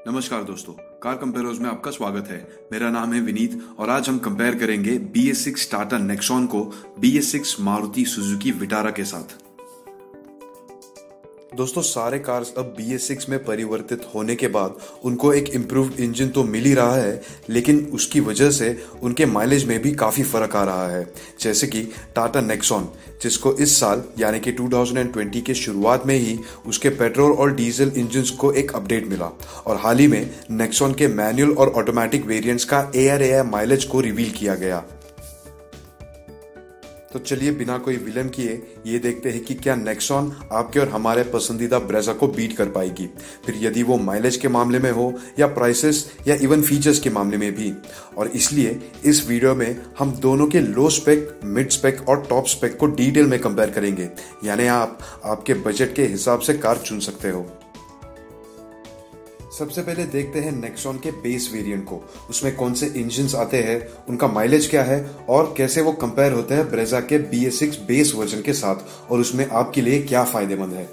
नमस्कार दोस्तों, car compares में आपका स्वागत है। मेरा नाम है विनीत और आज हम कंपेयर करेंगे BS6 टाटा नेक्सॉन को BS6 मारुति सुजुकी विटारा के साथ। दोस्तों, सारे कार्स अब BS6 में परिवर्तित होने के बाद उनको एक इम्प्रूव्ड इंजन तो मिल ही रहा है, लेकिन उसकी वजह से उनके माइलेज में भी काफ़ी फर्क आ रहा है। जैसे कि टाटा नेक्सॉन, जिसको इस साल यानी कि 2020 के शुरुआत में ही उसके पेट्रोल और डीजल इंजन्स को एक अपडेट मिला और हाल ही में नेक्सॉन के मैनुअल और ऑटोमेटिक वेरिएंट्स का ARAI माइलेज को रिवील किया गया। तो चलिए बिना कोई विलंब किए ये देखते हैं कि क्या नेक्सॉन आपके और हमारे पसंदीदा ब्रेजा को बीट कर पाएगी, फिर यदि वो माइलेज के मामले में हो या प्राइसेस या इवन फीचर्स के मामले में भी। और इसलिए इस वीडियो में हम दोनों के लो स्पेक, मिड स्पेक और टॉप स्पेक को डिटेल में कंपेयर करेंगे, यानी आप आपके बजट के हिसाब से कार चुन सकते हो। सबसे पहले देखते हैं नेक्सॉन के बेस वेरिएंट को, उसमें कौन से इंजन्स आते हैं, उनका माइलेज क्या है और कैसे वो कंपेयर होते हैं ब्रेजा के BS6 बेस वर्जन के साथ और उसमें आपके लिए क्या फायदेमंद है।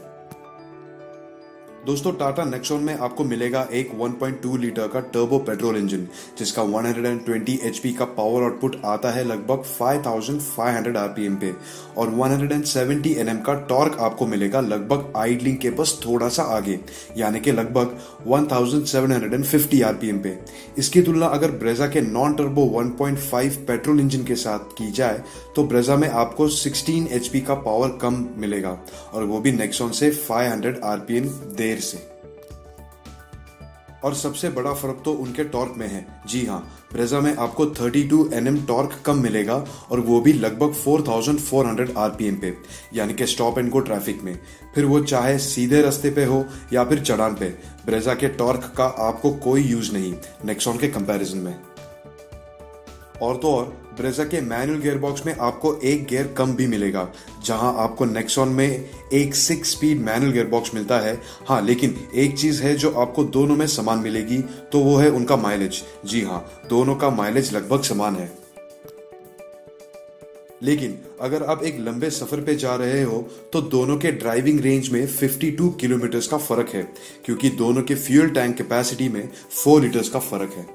दोस्तों, टाटा नेक्सॉन में आपको मिलेगा एक 1.2 लीटर का टर्बो पेट्रोल इंजन, जिसका 120 HP का पावर आउटपुट आता है लगभग 5500 RPM पे और 170 Nm का टॉर्क आपको मिलेगा लगभग आइडलिंग के बस थोड़ा सा आगे, यानी कि लगभग 1750 RPM पे। इसकी तुलना अगर ब्रेजा के नॉन टर्बो 1.5 पेट्रोल इंजन के साथ की जाए तो ब्रेजा में आपको 16 HP का पावर कम मिलेगा और वो भी नेक्सॉन से 500 RPM देर से। और सबसे बड़ा फर्क तो उनके टॉर्क में है। जी हाँ, ब्रेजा में आपको 32 Nm टॉर्क कम मिलेगा और वो भी लगभग 4400 RPM पे, यानी कि स्टॉप एंड गो ट्रैफिक में। फिर वो चाहे सीधे रास्ते पे हो या फिर चढ़ान पे, ब्रेजा के टॉर्क का आपको कोई यूज नहीं नेक्सॉन के कंपैरिजन में। और तो और ब्रेजा के मैनुअल गियरबॉक्स में आपको एक गियर कम भी मिलेगा, जहां आपको नेक्सॉन में एक 6 स्पीड मैनुअल गियरबॉक्स मिलता है। हाँ, लेकिन एक चीज है जो आपको दोनों में समान मिलेगी, तो वो है उनका माइलेज। जी हाँ, दोनों का माइलेज लगभग समान है। लेकिन अगर आप एक लंबे सफर पे जा रहे हो तो दोनों के ड्राइविंग रेंज में 52 किलोमीटर का फर्क है, क्योंकि दोनों के फ्यूल टैंक कैपेसिटी में 4 लीटर्स का फर्क है।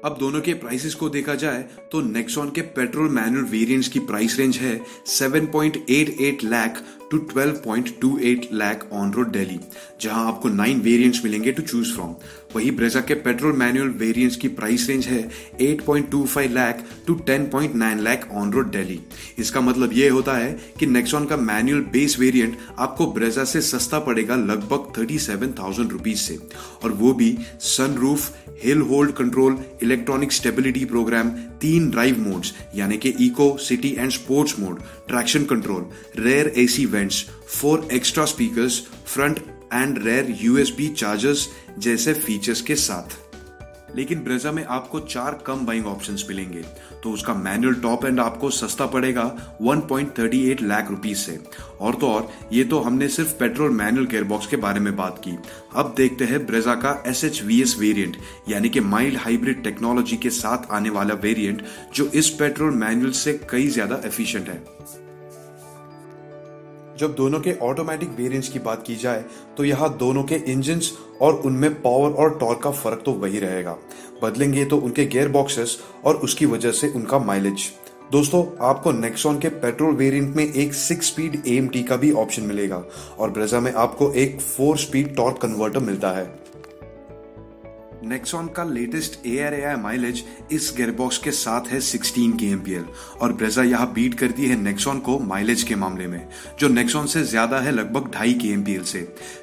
अब दोनों के प्राइसेस को देखा जाए तो नेक्सॉन के पेट्रोल मैनुअल वेरिएंट्स की प्राइस रेंज है 7.88 lakh to 12.28 lakh on road Delhi, जहां आपको 9 वेरिएंट्स मिलेंगे टू चूज फ्रॉम। वही ब्रेजा के पेट्रोल मैनुअल वेरिएंट्स की प्राइस रेंज है 8.25 lakh to 10.9 lakh on road Delhi. इसका मतलब ये होता है कि नेक्सॉन का मैनुअल बेस वेरिएंट आपको ब्रेजा से सस्ता पड़ेगा लगभग 37,000 रुपीज से, और वो भी sunroof, hill hold control, electronic stability program, 3 drive modes यानी कि eco, city and sports mode, traction control, rear AC vents, 4 extra speakers, front and rear USB chargers जैसे फीचर्स के साथ। लेकिन ब्रेजा में आपको 4 कम बाइंग ऑप्शंस मिलेंगे, तो उसका मैनुअल टॉप एंड आपको सस्ता पड़ेगा 1.38 लाख रुपीज से। और तो और ये तो हमने सिर्फ पेट्रोल मैनुअल गियरबॉक्स के बारे में बात की। अब देखते हैं ब्रेजा का SHVS वेरिएंट, यानी कि माइल्ड हाइब्रिड टेक्नोलॉजी के साथ आने वाला वेरिएंट, जो इस पेट्रोल मैनुअल से कई ज्यादा एफिशिएंट है। जब दोनों के ऑटोमेटिक वेरिएंट्स की बात की जाए तो यहाँ दोनों के इंजन्स और उनमें पावर और टॉर्क का फर्क तो वही रहेगा, बदलेंगे तो उनके गियर बॉक्सेस और उसकी वजह से उनका माइलेज। दोस्तों, आपको नेक्सॉन के पेट्रोल वेरिएंट में एक 6 स्पीड AMT का भी ऑप्शन मिलेगा और ब्रेजा में आपको एक 4 स्पीड टॉर्क कन्वर्टर मिलता है। नेक्सॉन का लेटेस्ट ARAI माइलेज इस गियरबॉक्स के साथ है 16 kmpl और ब्रेजा यहाँ बीट करती है नेक्सॉन को माइलेज के मामले में, जो नेक्सॉन से ज्यादा है लगभग 2.5 kmpl से,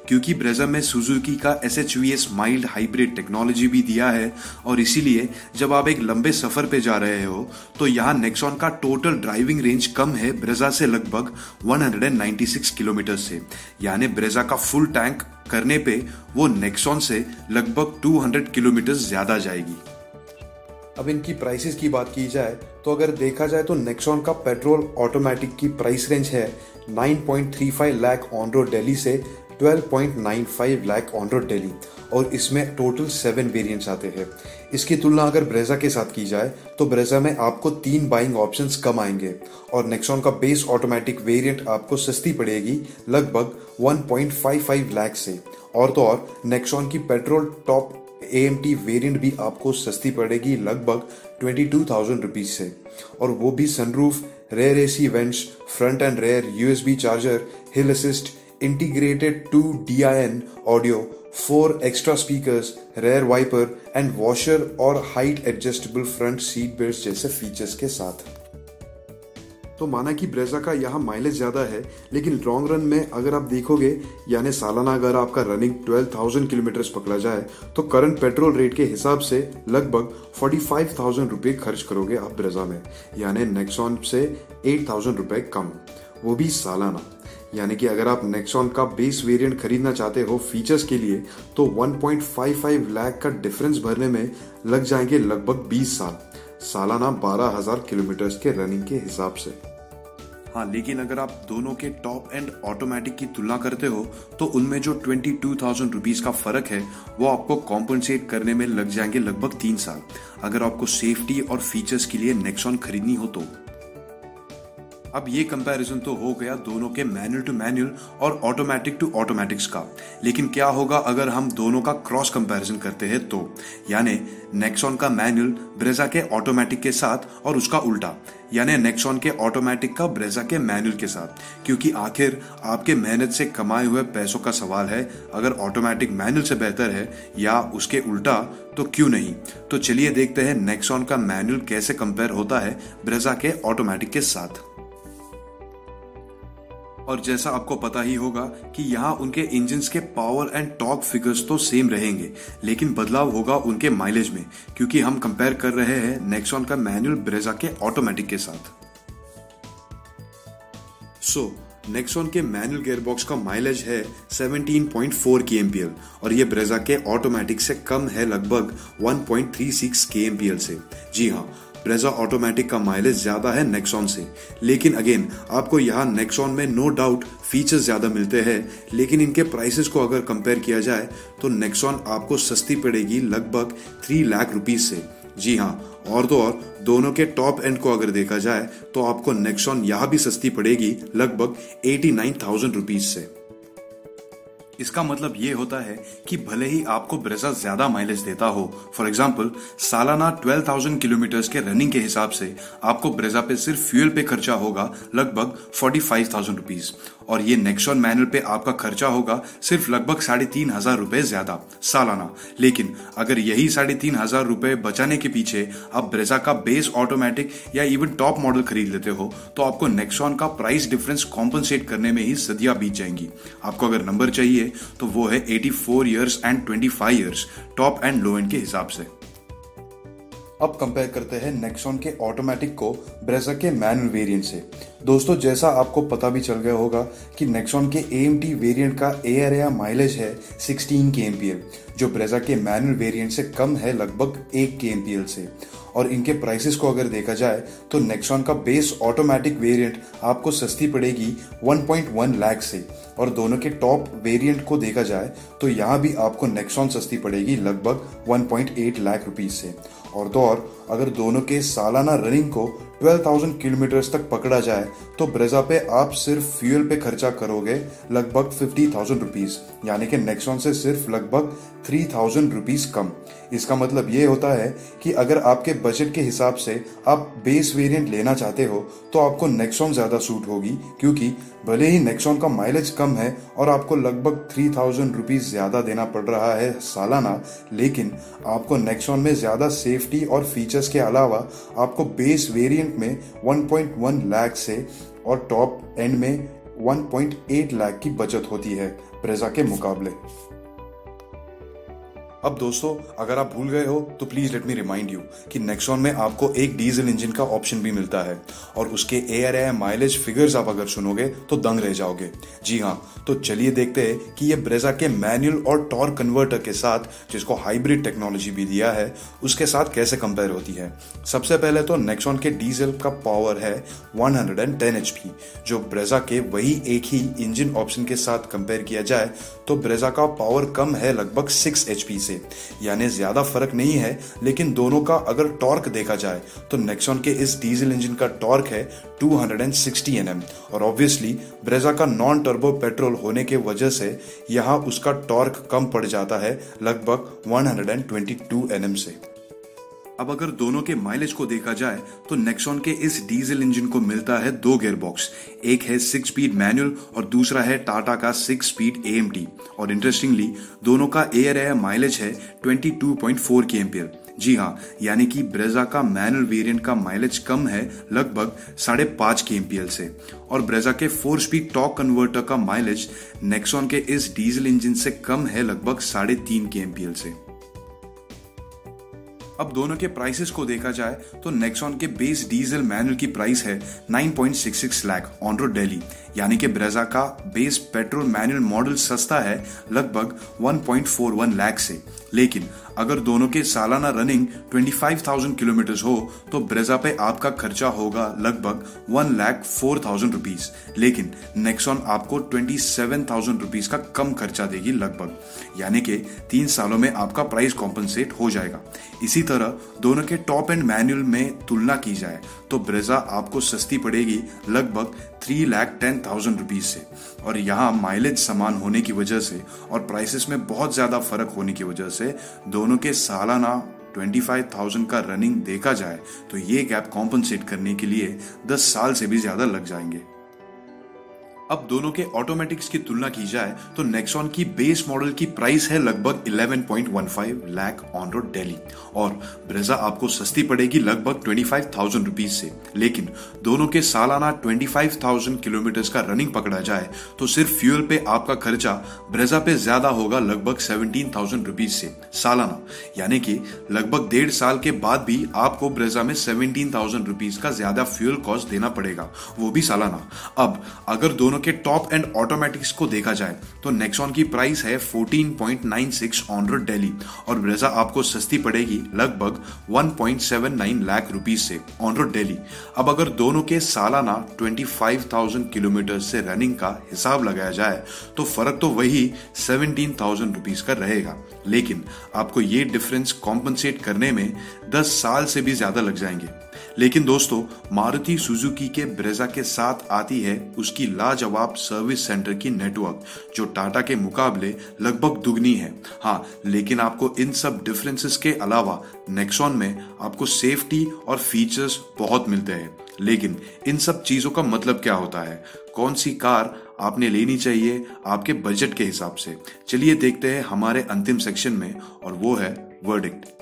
क्योंकि ब्रेजा में सुजुकी का SHVS माइल्ड हाइब्रिड टेक्नोलॉजी भी दिया है। और इसीलिए जब आप एक लंबे सफर पे जा रहे हो तो यहाँ नेक्सॉन का टोटल ड्राइविंग रेंज कम है ब्रेजा से लगभग 196 किलोमीटर से, यानी ब्रेजा का फुल टैंक करने पे वो नेक्सॉन से लगभग 200 किलोमीटर ज्यादा जाएगी। अब इनकी प्राइसेस की बात की जाए तो अगर देखा जाए तो नेक्सॉन का पेट्रोल ऑटोमेटिक की प्राइस रेंज है 9.35 लाख ऑन रोड दिल्ली से 12.95 लाख ऑन रोड दिल्ली और इसमें टोटल 7 वेरिएंट्स आते हैं। इसकी तुलना अगर ब्रेजा के साथ की जाए तो ब्रेजा में आपको 3 बाइंग ऑप्शंस कम आएंगे और नेक्सॉन का बेस ऑटोमेटिक वेरिएंट आपको सस्ती पड़ेगी लगभग 1.55 लाख से और तो और नेक्सॉन की पेट्रोल टॉप AMT वेरिएंट भी आपको सस्ती पड़ेगी लगभग 22,000 रुपीज से, और वो भी sunroof, rear AC vents, front and rear USB charger, hill assist, integrated 2 DIN audio, 4 extra speakers, rear wiper and washer और height adjustable front seat belt जैसे फीचर्स के साथ। तो माना कि ब्रेजा का यहाँ माइलेज ज्यादा है, लेकिन लॉन्ग रन में अगर आप देखोगे, यानी सालाना अगर आपका रनिंग 12,000 किलोमीटर पकड़ा जाए तो करंट पेट्रोल रेट के हिसाब से लगभग 45,000 रुपये खर्च करोगे आप ब्रेजा में, यानी नेक्सॉन से 8,000 रुपये कम, वो भी सालाना। यानी कि अगर आप नेक्सॉन का बेस वेरिएंट खरीदना चाहते हो फीचर्स के लिए तो 1.55 लाख का डिफरेंस भरने में लग जाएंगे लगभग 20 साल, सालाना 12,000 किलोमीटर के रनिंग के हिसाब से। हाँ, लेकिन अगर आप दोनों के टॉप एंड ऑटोमेटिक की तुलना करते हो तो उनमें जो 22,000 रुपीज का फर्क है वो आपको कॉम्पनसेट करने में लग जाएंगे लगभग 3 साल, अगर आपको सेफ्टी और फीचर्स के लिए नेक्सॉन खरीदनी हो तो। अब ये कंपैरिजन तो हो गया दोनों के मैनुअल टू मैनुअल और ऑटोमेटिक टू ऑटोमेटिक्स का, लेकिन क्या होगा अगर हम दोनों का क्रॉस कंपैरिजन करते हैं तो, यानी नेक्सॉन का मैनुअल ब्रेजा के ऑटोमेटिक के साथ और उसका उल्टा, यानी नेक्सॉन के ऑटोमेटिक का ब्रेजा के मैनुअल के साथ, क्योंकि आखिर आपके मेहनत से कमाए हुए पैसों का सवाल है। अगर ऑटोमेटिक मैनुअल से बेहतर है या उसके उल्टा तो क्यों नहीं। तो चलिए देखते हैं नेक्सॉन का मैनुअल कैसे कंपेयर होता है ब्रेजा के ऑटोमेटिक के साथ। और जैसा आपको पता ही होगा कि यहाँ उनके इंजन्स के पावर एंड टॉर्क फिगर्स तो सेम रहेंगे, लेकिन बदलाव होगा उनके माइलेज में, क्योंकि हम कंपेयर कर रहे हैं नेक्सॉन का मैनुअल ब्रेजा के ऑटोमेटिक के साथ। नेक्सॉन के मैनुअल गियरबॉक्स का माइलेज है 17.4 kmpl और ये ब्रेजा के ऑटोमेटिक से कम है लगभग 1.36 kmpl से। जी हाँ, ब्रेजा ऑटोमेटिक का माइलेज ज्यादा है नेक्सॉन से, लेकिन अगेन आपको यहाँ नेक्सॉन में नो डाउट फीचर्स ज्यादा मिलते हैं, लेकिन इनके प्राइसेस को अगर कंपेयर किया जाए तो नेक्सॉन आपको सस्ती पड़ेगी लगभग 3 लाख रुपीज से। जी हाँ, और तो और दोनों के टॉप एंड को अगर देखा जाए तो आपको नेक्सॉन यहाँ भी सस्ती पड़ेगी लगभग 89,000 रुपीज से। इसका मतलब ये होता है कि भले ही आपको ब्रेजा ज्यादा माइलेज देता हो, फॉर एग्जाम्पल सालाना 12,000 किलोमीटर के रनिंग के हिसाब से आपको ब्रेजा पे सिर्फ फ्यूल पे खर्चा होगा लगभग 45,000 रुपीज, और ये नेक्सॉन मैनुअल पे आपका खर्चा होगा सिर्फ लगभग 3,500 रुपए ज्यादा सालाना। लेकिन अगर यही 3,500 रुपए बचाने के पीछे आप ब्रेजा का बेस ऑटोमेटिक या इवन टॉप मॉडल खरीद लेते हो तो आपको नेक्सॉन का प्राइस डिफरेंस कॉम्पनसेट करने में ही सदियां बीत जाएंगी। आपको अगर नंबर चाहिए तो वो है 84 years and 25 years top and low and के हिसाब से। अब कंपेयर करते हैं नेक्सॉन के ऑटोमेटिक को ब्रेजा के मैनुअल वेरिएंट से। दोस्तों, जैसा आपको पता भी चल गया होगा कि नेक्सॉन के AMT वेरिएंट का ARAI माइलेज है 16 kmpl, जो ब्रेजा के मैनुअल वेरिएंट से कम है लगभग 1 kmpl से। और इनके प्राइसेस को अगर देखा जाए तो नेक्सॉन का बेस ऑटोमेटिक वेरिएंट आपको सस्ती पड़ेगी 1.1 लाख से, और दोनों के टॉप वेरिएंट को देखा जाए तो यहाँ भी आपको नेक्सॉन सस्ती पड़ेगी लगभग 1.8 लाख रुपीज से। और तो और अगर दोनों के सालाना रनिंग को 12,000 किलोमीटर तक पकड़ा जाए तो ब्रेजा पे आप सिर्फ फ्यूल पे खर्चा करोगे लगभग 50,000 रुपीज, यानी कि नेक्सॉन से सिर्फ लगभग 3,000 रुपीज कम। इसका मतलब ये होता है कि अगर आपके बजट के हिसाब से आप बेस वेरिएंट लेना चाहते हो तो आपको नेक्सॉन ज्यादा सूट होगी, क्योंकि भले ही नेक्सॉन का माइलेज कम है और आपको लगभग 3,000 रुपीज ज्यादा देना पड़ रहा है सालाना, लेकिन आपको नेक्सॉन में ज्यादा सेफ्टी और फीचर्स के अलावा आपको बेस वेरिएंट में 1.1 लाख से और टॉप एंड में 1.8 लाख की बचत होती है ब्रेजा के मुकाबले। अब दोस्तों, अगर आप भूल गए हो तो please let me remind you कि नेक्सॉन में आपको एक डीजल इंजन का ऑप्शन भी मिलता है, और उसके ARAI माइलेज फिगर्स आप अगर सुनोगे तो दंग रह जाओगे। जी हाँ, तो चलिए देखते हैं कि ये ब्रेजा के मैनुअल और टॉर्क कन्वर्टर के साथ, जिसको हाइब्रिड टेक्नोलॉजी भी दिया है, उसके साथ कैसे कंपेयर होती है। सबसे पहले तो नेक्सॉन के डीजल का पावर है 110 HP, जो ब्रेजा के वही एक ही इंजन ऑप्शन के साथ कंपेयर किया जाए तो ब्रेजा का पावर कम है लगभग 6 HP से, से, यानी ज्यादा फर्क नहीं है। लेकिन दोनों का अगर टॉर्क देखा जाए तो नेक्सॉन के इस डीजल इंजन का टॉर्क है 260 Nm और ऑब्वियसली ब्रेजा का नॉन टर्बो पेट्रोल होने के वजह से यहाँ उसका टॉर्क कम पड़ जाता है लगभग 122 Nm से। अब अगर दोनों के माइलेज को देखा जाए तो नेक्सॉन के इस डीजल इंजन को मिलता है 2 गियर बॉक्स, एक है 6 स्पीड मैनुअल और दूसरा है टाटा का 6 स्पीड AMT। और इंटरेस्टिंगली दोनों का एयर माइलेज है 22.4 kmpl। जी हाँ, यानी कि ब्रेजा का मैनुअल वेरिएंट का माइलेज कम है लगभग 5.5 kmpl से और ब्रेजा के 4 स्पीड टॉर्क कन्वर्टर का माइलेज नेक्सॉन के इस डीजल इंजन से कम है लगभग 3.5 kmpl से। अब दोनों के प्राइसेस को देखा जाए तो नेक्सॉन के बेस डीजल मैनुअल की प्राइस है 9.66 लाख ऑन रोड दिल्ली, यानी कि ब्रेजा का बेस पेट्रोल मैनुअल मॉडल सस्ता है लगभग 1.41 लाख से। लेकिन अगर दोनों के सालाना रनिंग 25,000 किलोमीटर हो तो ब्रेजा पे आपका खर्चा होगा लगभग 1,04,000 रुपीज, लेकिन नेक्सॉन आपको 27,000 रुपीज का कम खर्चा देगी लगभग, यानी कि 3 सालों में आपका प्राइस कॉम्पनसेट हो जाएगा। इसी तरह दोनों के टॉप एंड मैनुअल में तुलना की जाए तो ब्रेजा आपको सस्ती पड़ेगी लगभग 3,10,000 रुपीज से और यहाँ माइलेज समान होने की वजह से और प्राइसेस में बहुत ज्यादा फर्क होने की वजह से दोनों के सालाना 25,000 का रनिंग देखा जाए तो ये गैप कॉम्पनसेट करने के लिए 10 साल से भी ज्यादा लग जाएंगे। अब दोनों के ऑटोमेटिक्स की तुलना की जाए तो नेक्सॉन की बेस मॉडल की प्राइस है लगभग 11.15 लाख ऑन रोड दिल्ली और ब्रेजा आपको सस्ती पड़ेगी लगभग 25,000 रुपीज से। लेकिन दोनों के सालाना 25,000 किलोमीटर का रनिंग पकड़ा जाए तो सिर्फ फ्यूल पे आपका खर्चा ब्रेजा पे ज्यादा होगा लगभग 17,000 रुपीज से सालाना, यानी कि लगभग 1.5 साल के बाद भी आपको ब्रेजा में 17,000 रुपीज का ज्यादा फ्यूल कॉस्ट देना पड़ेगा, वो भी सालाना। अब अगर दोनों के टॉप एंड ऑटोमेटिक्स को देखा जाए तो नेक्सॉन की प्राइस है 14.96 ऑन रोड दिल्ली और ब्रेजा आपको सस्ती पड़ेगी लगभग 1.79 लाख रुपीज से ऑन रोड दिल्ली। अब अगर दोनों के सालाना 25,000 किलोमीटर से रनिंग का हिसाब लगाया जाए तो फर्क तो वही 17,000 रुपीज का रहेगा, लेकिन आपको ये डिफरेंस कॉम्पनसेट करने में 10 साल से भी ज्यादा लग जाएंगे। लेकिन दोस्तों, मारुति सुजुकी के ब्रेजा के साथ आती है उसकी लाजवाब सर्विस सेंटर की नेटवर्क जो टाटा के मुकाबले लगभग दुगनी है। हाँ, लेकिन आपको इन सब डिफरेंसेस के अलावा नेक्सॉन में आपको सेफ्टी और फीचर्स बहुत मिलते हैं। लेकिन इन सब चीजों का मतलब क्या होता है, कौन सी कार आपने लेनी चाहिए आपके बजट के हिसाब से, चलिए देखते हैं हमारे अंतिम सेक्शन में, और वो है वर्डिक्ट।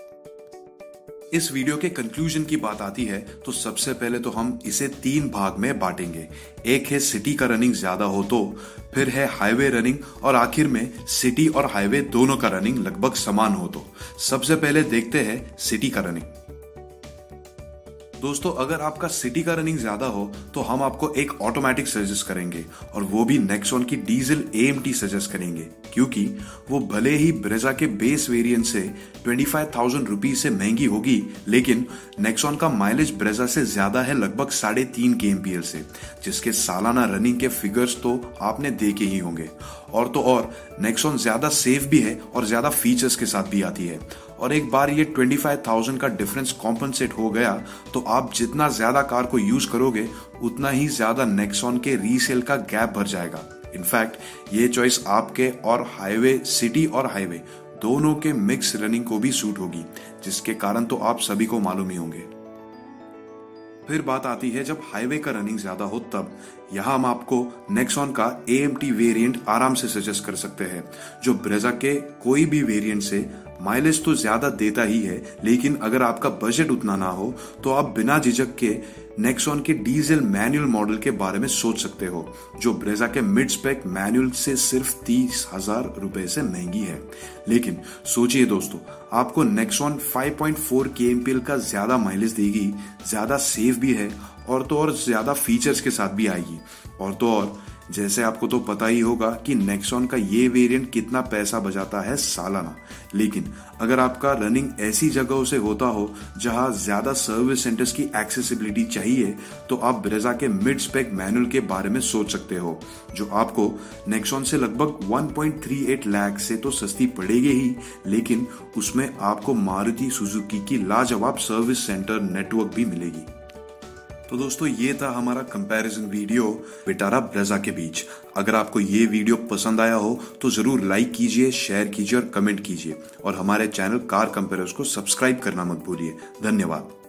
इस वीडियो के कंक्लूजन की बात आती है तो सबसे पहले तो हम इसे 3 भाग में बांटेंगे। एक है सिटी का रनिंग ज्यादा हो तो, फिर है हाईवे रनिंग और आखिर में सिटी और हाईवे दोनों का रनिंग लगभग समान हो तो। सबसे पहले देखते हैं सिटी का रनिंग। दोस्तों, अगर आपका सिटी का रनिंग ज्यादा हो तो हम आपको एक ऑटोमेटिक सजेस्ट करेंगे और वो भी नेक्सॉन की डीजल AMT सजेस्ट करेंगे, क्योंकि वो भले ही ब्रेजा के बेस वेरिएंट से 25,000 रुपीज से महंगी होगी, लेकिन नेक्सॉन का माइलेज ब्रेजा से ज्यादा है लगभग 3.5 kmpl से, जिसके सालाना रनिंग के फिगर्स तो आपने देखे ही होंगे। और तो और नेक्सॉन ज्यादा सेफ भी है और ज्यादा फीचर्स के साथ भी आती है। और एक बार ये 25,000 का डिफरेंस कॉम्पनसेट हो गया तो आप जितना ज्यादा कार को यूज करोगे उतना ही ज्यादा नेक्सॉन के रीसेल का गैप भर जाएगा। इनफैक्ट ये चॉइस आपके और हाईवे, सिटी और हाईवे दोनों के मिक्स रनिंग को भी सूट होगी, जिसके कारण तो आप सभी को मालूम ही होंगे। फिर बात आती है जब हाईवे का रनिंग ज्यादा हो तब। यहाँ हम आपको नेक्सॉन का AMT वेरिएंट आराम से सजेस्ट कर सकते हैं, जो ब्रेजा के कोई भी वेरिएंट से माइलेज तो ज्यादा देता ही है, लेकिन अगर आपका बजट उतना ना हो तो आप बिना झिझक के नेक्सॉन के डीजल मैनुअल मॉडल के बारे में सोच सकते हो, जो ब्रेजा के मिड स्पेक मैनुअल से सिर्फ 30,000 रुपए से महंगी है। लेकिन सोचिए दोस्तों, आपको नेक्सॉन 5.4 kmpl का ज्यादा माइलेज देगी, ज्यादा सेफ भी है और तो और ज्यादा फीचर्स के साथ भी आएगी, और तो और जैसे आपको तो पता ही होगा कि नेक्सॉन का ये वेरिएंट कितना पैसा बचाता है सालाना, लेकिन अगर आपका रनिंग ऐसी जगहों से होता हो जहां ज्यादा सर्विस सेंटर्स की एक्सेसिबिलिटी चाहिए, तो आप ब्रेजा के मिड स्पेक मैनुअल के बारे में सोच सकते हो, जो आपको नेक्सॉन से लगभग 1.38 लाख से तो सस्ती पड़ेगी ही, लेकिन उसमें आपको मारुति सुजुकी की लाजवाब सर्विस सेंटर नेटवर्क भी मिलेगी। तो दोस्तों, ये था हमारा कंपैरिजन वीडियो विटारा ब्रेजा के बीच। अगर आपको ये वीडियो पसंद आया हो तो जरूर लाइक कीजिए, शेयर कीजिए और कमेंट कीजिए, और हमारे चैनल कार कंपेयर्स को सब्सक्राइब करना मत भूलिए। धन्यवाद।